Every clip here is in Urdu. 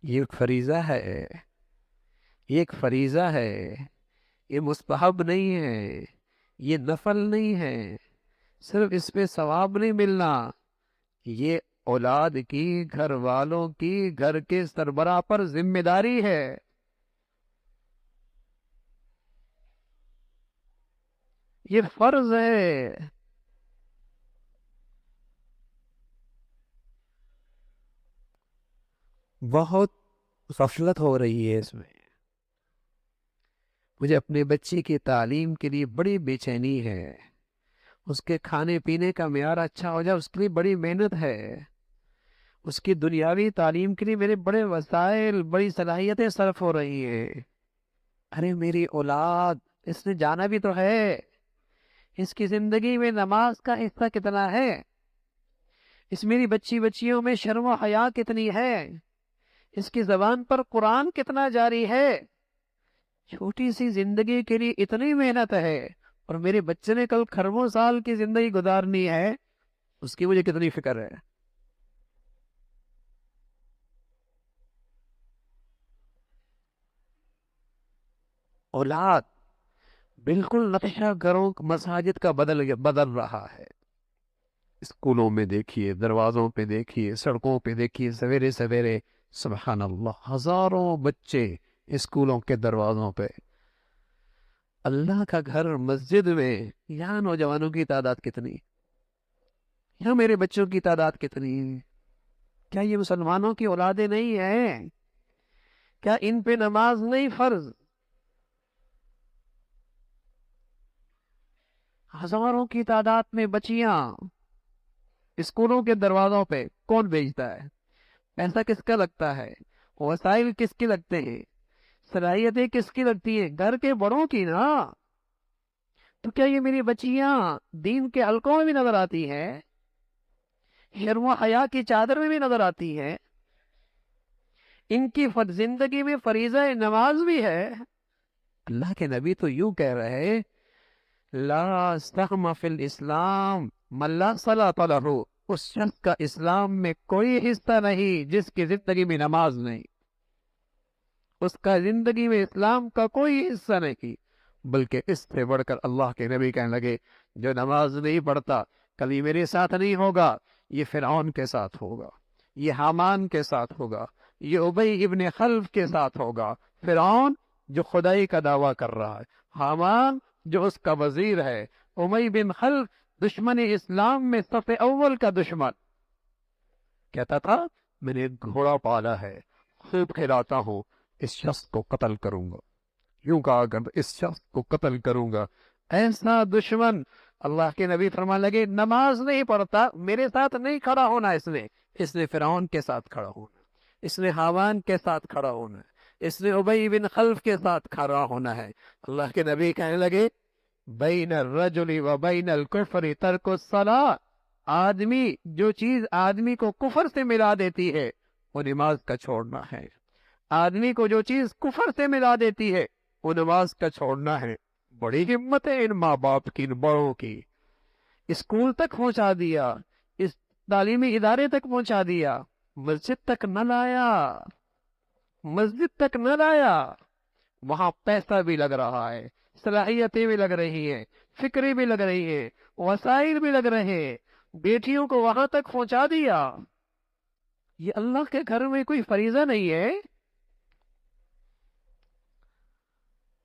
یہ ایک فریضہ ہے، یہ ایک فریضہ ہے، یہ مستحب نہیں ہے، یہ نفل نہیں ہے، صرف اس پہ ثواب نہیں ملنا، یہ اولاد کی، گھر والوں کی، گھر کے سربراہ پر ذمہ داری ہے۔ یہ فرض ہے۔ بہت غفلت ہو رہی ہے اس میں۔ مجھے اپنے بچے کی تعلیم کے لیے بڑی بے چینی ہے، اس کے کھانے پینے کا معیار اچھا ہو جائے اس کے لیے بڑی محنت ہے، اس کی دنیاوی تعلیم کے لیے میرے بڑے وسائل، بڑی صلاحیتیں صرف ہو رہی ہیں۔ ارے میری اولاد، اس نے جانا بھی تو ہے، اس کی زندگی میں نماز کا حصہ کتنا ہے، اس میری بچیوں میں شرم و حیا کتنی ہے، اس کی زبان پر قرآن کتنا جاری ہے۔ چھوٹی سی زندگی کے لیے اتنی محنت ہے، اور میرے بچے نے کل خربوں سال کی زندگی گزارنی ہے، اس کی مجھے کتنی فکر ہے۔ اولاد بالکل نقشہ گھروں مساجد کا بدل رہا ہے۔ اسکولوں میں دیکھیے، دروازوں پہ دیکھیے، سڑکوں پہ دیکھیے، سویرے سویرے سبحان اللہ ہزاروں بچے اسکولوں کے دروازوں پہ۔ اللہ کا گھر مسجد میں، یہاں نوجوانوں کی تعداد کتنی، یہاں میرے بچوں کی تعداد کتنی؟ کیا یہ مسلمانوں کی اولادیں نہیں ہیں؟ کیا ان پہ نماز نہیں فرض؟ ہزاروں کی تعداد میں بچیاں اسکولوں کے دروازوں پہ، کون بھیجتا ہے؟ پیسہ کس کا لگتا ہے؟ وسائل کس کے لگتے ہیں؟ صلاحیتیں کس کی لگتی ہیں؟ گھر کے بڑوں کی نا۔ تو کیا یہ میری بچیاں دین کے حلقوں میں بھی نظر آتی ہیں؟ شرم و حیا کی چادر میں بھی نظر آتی ہیں؟ ان کی زندگی میں فریضہ نماز بھی ہے؟ اللہ کے نبی تو یوں کہہ رہے، لا سہم فی الاسلام من لا صلاۃ لہ، اس شخص کا اسلام میں کوئی حصہ نہیں جس کی زندگی میں نماز نہیں، اس کا زندگی میں اسلام کا کوئی حصہ نہیں۔ بلکہ اس سے بڑھ کر اللہ کے نبی کہنے لگے، جو نماز نہیں پڑھتا کبھی میرے ساتھ نہیں ہوگا، یہ فرعون کے ساتھ ہوگا، یہ حامان کے ساتھ ہوگا، یہ ابی ابن خلف کے ساتھ ہوگا۔ فرعون جو خدائی کا دعویٰ کر رہا ہے، حامان جو اس کا وزیر ہے، ابی بن خلف دشمن اسلام میں صف اول کا دشمن، کہتا تھا میں نے ایک گھوڑا پالا ہے، خوب کھلاتا ہوں، اس شخص کو قتل کروں گا، یوں کہا کرتا اس شخص کو قتل کروں گا۔ ایسا دشمن، اللہ کے نبی فرمان لگے نماز نہیں پڑھتا، میرے ساتھ نہیں کھڑا ہونا، اس نے فرعون کے ساتھ کھڑا ہونا، اس نے حامان کے ساتھ کھڑا ہونا ہے، اس نے ابی بن خلف کے ساتھ کھڑا ہونا ہے۔ اللہ کے نبی کہنے لگے بین الرجل و بین الکفر ترک الصلاۃ، آدمی جو چیز آدمی کو کفر سے ملا دیتی ہے وہ نماز کا چھوڑنا ہے، آدمی کو جو چیز کفر سے ملا دیتی ہے وہ نماز کا چھوڑنا ہے۔ بڑی ہمت ہے ان ماں باپ کی، ان بڑوں کی، اسکول تک پہنچا دیا، اس تعلیمی ادارے تک پہنچا دیا، مسجد تک نہ لایا، مسجد تک نہ لایا، وہاں پیسہ بھی لگ رہا ہے، صلاحیتیں بھی لگ رہی ہیں، فکریں بھی لگ رہی ہیں، وسائل بھی لگ رہے ہیں، بیٹیوں کو وہاں تک پہنچا دیا۔ یہ اللہ کے گھر میں کوئی فریضہ نہیں ہے؟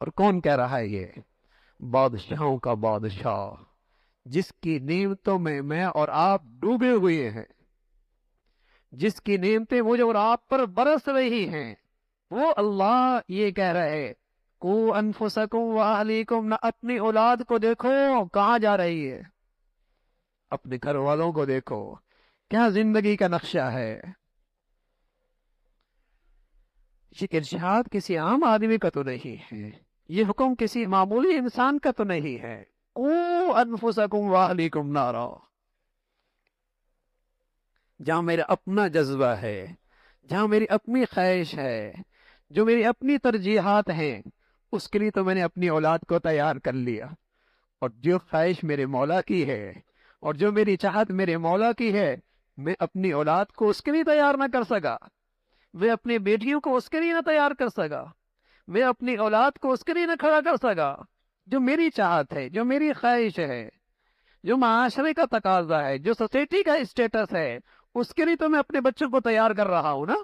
اور کون کہہ رہا ہے یہ؟ بادشاہوں کا بادشاہ، جس کی نعمتوں میں اور آپ ڈوبے ہوئے ہیں، جس کی نعمتیں مجھے اور آپ پر برس رہی ہیں، وہ اللہ یہ کہہ رہے کو انفسکم و اہلیکم، نہ اپنی اولاد کو دیکھو کہاں جا رہی ہے، اپنے گھر والوں کو دیکھو کیا زندگی کا نقشہ ہے۔ یہ ارشاد کسی عام آدمی کا تو نہیں ہے، یہ حکم کسی معمولی انسان کا تو نہیں ہے۔ کو انفسکم و اہلیکم نارا، جہاں میرا اپنا جذبہ ہے، جہاں میری اپنی خواہش ہے، جو میری اپنی ترجیحات ہیں، اس کے لیے تو میں نے اپنی اولاد کو تیار کر لیا، اور جو خواہش میرے مولا کی ہے اور جو میری چاہت میرے مولا کی ہے، میں اپنی اولاد کو اس کے لیے تیار نہ کر سکا، میں اپنی بیٹیوں کو اس کے لیے نہ تیار کر سکا، میں اپنی اولاد کو اس کے لیے نہ کھڑا کر سکا جو میری چاہت ہے، جو میری خواہش ہے، جو معاشرے کا تقاضا ہے، جو سوسائٹی کا اسٹیٹس ہے، اس کے لیے تو میں اپنے بچوں کو تیار کر رہا ہوں نا۔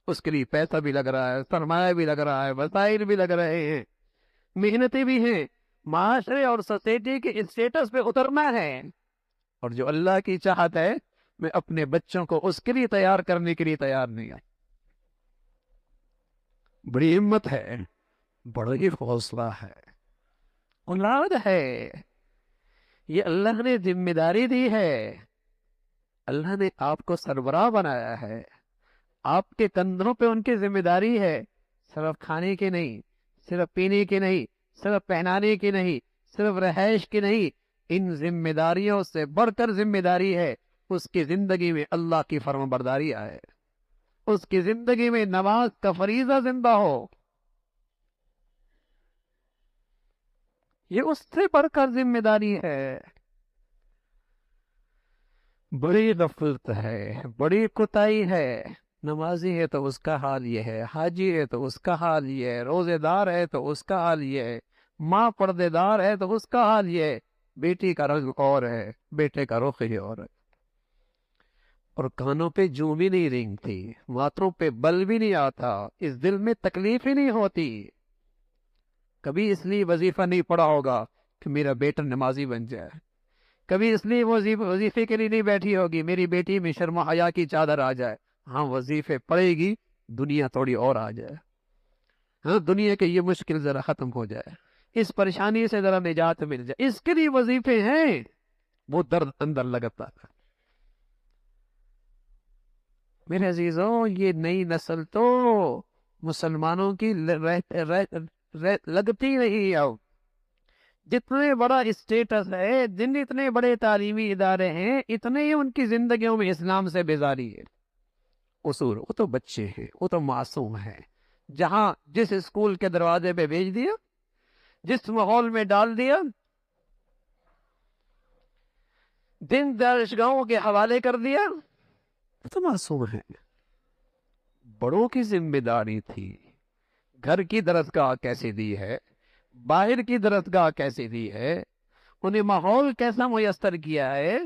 اس کے لیے پیسہ بھی لگ رہا ہے، سرمایہ بھی لگ رہا ہے، وسائل بھی لگ رہے ہیں، محنتیں بھی ہیں، معاشرے اور سوسائٹی کے اسٹیٹس پہ اترنا ہے۔ اور جو اللہ کی چاہت ہے، میں اپنے بچوں کو اس کے لیے تیار کرنے کے لیے تیار نہیں ہے۔ بڑی ہمت ہے، بڑا ہی حوصلہ ہے، اولاد ہے، یہ اللہ نے ذمہ داری دی ہے۔ اللہ نے آپ کو سربراہ بنایا ہے، آپ کے کندھوں پہ ان کی ذمہ داری ہے، صرف کھانے کی نہیں، صرف پینے کی نہیں، صرف پہنانے کی نہیں، صرف رہائش کی نہیں، ان ذمہ داریوں سے بڑھ کر ذمہ داری ہے اس کی زندگی میں اللہ کی فرم برداری آئے، اس کی زندگی میں نماز کا فریضہ زندہ ہو۔ یہ اس سے بڑھ کر ذمہ داری ہے۔ بڑی غفلت ہے، بڑی کوتاہی ہے۔ نمازی ہے تو اس کا حال یہ ہے، حاجی ہے تو اس کا حال یہ ہے، روزے دار ہے تو اس کا حال یہ ہے، ماں پردے دار ہے تو اس کا حال یہ ہے۔ بیٹی کا رنگ اور ہے، بیٹے کا رخ ہی اور ہے۔ اور کانوں پہ جوں بھی نہیں رینگتی، ماتھوں پہ بل بھی نہیں آتا، اس دل میں تکلیف ہی نہیں ہوتی۔ کبھی اس لیے وظیفہ نہیں پڑا ہوگا کہ میرا بیٹا نمازی بن جائے، کبھی اس لیے وظیفے کے لیے نہیں بیٹھی ہوگی میری بیٹی میں شرم و حیا کی چادر آ جائے۔ ہاں وظیفے پڑے گی، دنیا تھوڑی اور آ جائے، ہاں دنیا کے یہ مشکل ذرا ختم ہو جائے، اس پریشانی سے ذرا نجات مل جائے، اس کے لیے وظیفے ہیں۔ وہ درد اندر لگتا ہے۔ میرے عزیزوں، یہ نئی نسل تو مسلمانوں کی لگتی نہیں اب۔ جتنے بڑا اسٹیٹس ہے، جن اتنے بڑے تعلیمی ادارے ہیں، اتنے ہی ان کی زندگیوں میں اسلام سے بیزاری ہے۔ اصول، وہ تو بچے ہیں، وہ تو معصوم ہیں۔ جہاں جس اسکول کے دروازے پہ بھیج دیا، جس ماحول میں ڈال دیا، دن دانشگاہوں کے حوالے کر دیا، وہ تو معصوم ہیں۔ بڑوں کی ذمہ داری تھی، گھر کی درسگاہ کیسے دی ہے، باہر کی درسگاہ کیسے دی ہے، انہیں ماحول کیسا میسر کیا ہے